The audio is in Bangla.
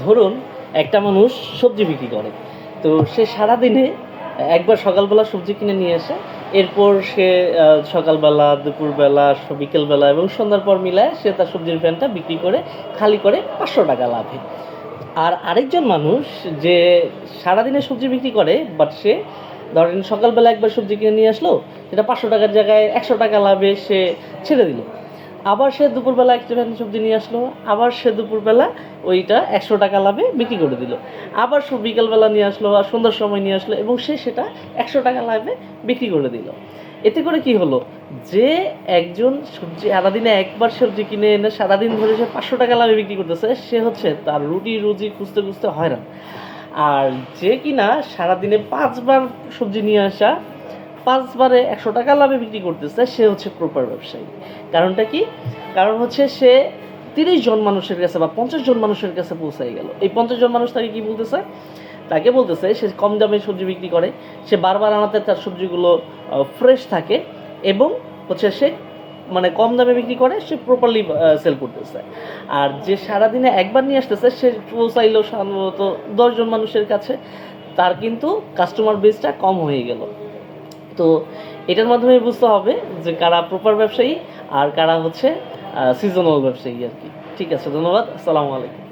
ধরুন একটা মানুষ সবজি বিক্রি করে, তো সে সারাদিনে একবার সকালবেলা সবজি কিনে নিয়ে আসে, এরপর সে সকালবেলা, দুপুরবেলা, বিকেলবেলা এবং সন্ধ্যার পর মিলায় সে তার সবজির ভ্যানটা বিক্রি করে খালি করে 500 টাকা লাভে। আর আরেকজন মানুষ যে সারাদিনে সবজি বিক্রি করে, বাট সে ধরেন সকালবেলা একবার সবজি কিনে নিয়ে আসলো, সেটা 500 টাকার জায়গায় 100 টাকা লাভে সে ছেড়ে দিল। আবার সে দুপুরবেলা একটা ভ্যান সবজি নিয়ে আসলো, আবার সে দুপুরবেলা ওইটা 100 টাকা লাভে বিক্রি করে দিল। আবার সব বিকালবেলা নিয়ে আসলো আর সন্ধ্যার সময় নিয়ে আসলো এবং সে সেটা 100 টাকা লাভে বিক্রি করে দিল। এতে করে কি হলো, যে একজন সবজি সারাদিনে একবার সবজি কিনে এনে সারাদিন ধরে সে 500 টাকা লাভে বিক্রি করতেছে, সে হচ্ছে তার রুটি রুজি খুঁজতে খুঁজতে হয়রান। আর যে কিনা সারাদিনে 5বার সবজি নিয়ে আসা, 5বারে 100 টাকা লাভে বিক্রি করতেছে, সে হচ্ছে প্রপার ব্যবসায়ী। কারণটা কি? কারণ হচ্ছে সে 30 জন মানুষের কাছে বা 50 জন মানুষের কাছে পৌঁছাই গেল। এই 50 জন মানুষ তাকে কি বলতেছে? তাকে বলতেছে সে কম দামে সবজি বিক্রি করে, সে বারবার আনাতে তার সবজিগুলো ফ্রেশ থাকে এবং হচ্ছে সে মানে কম দামে বিক্রি করে, সে প্রপারলি সেল করতেছে। আর যে সারাদিনে একবার নিয়ে আসতেছে, সে পৌঁছাইলো সাধারণত 10 জন মানুষের কাছে, তার কিন্তু কাস্টমার বেসটা কম হয়ে গেল। তো এটার মাধ্যমে বুঝতে হবে যে কারা প্রপার ব্যবসায়ী আর কারা হচ্ছে সিজনাল ব্যবসায়ী আর কি। ঠিক আছে, ধন্যবাদ। আসসালামু আলাইকুম।